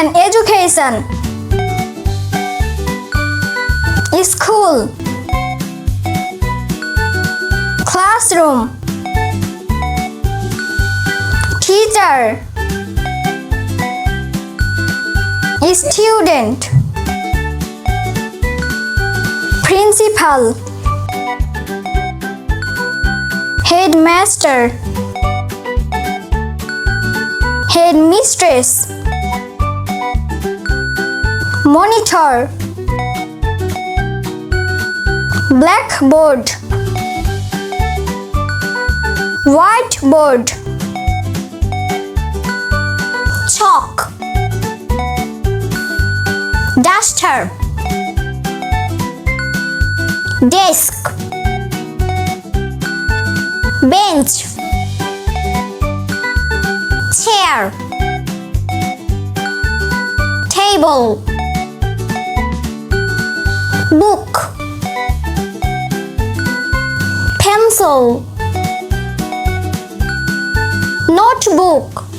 and education. School. Classroom. Teacher. Student. Principal. Headmaster. Headmistress. Monitor. Blackboard. Whiteboard. Chalk. Duster. Desk. Bench. Chair. Table. Book. Pencil. Notebook.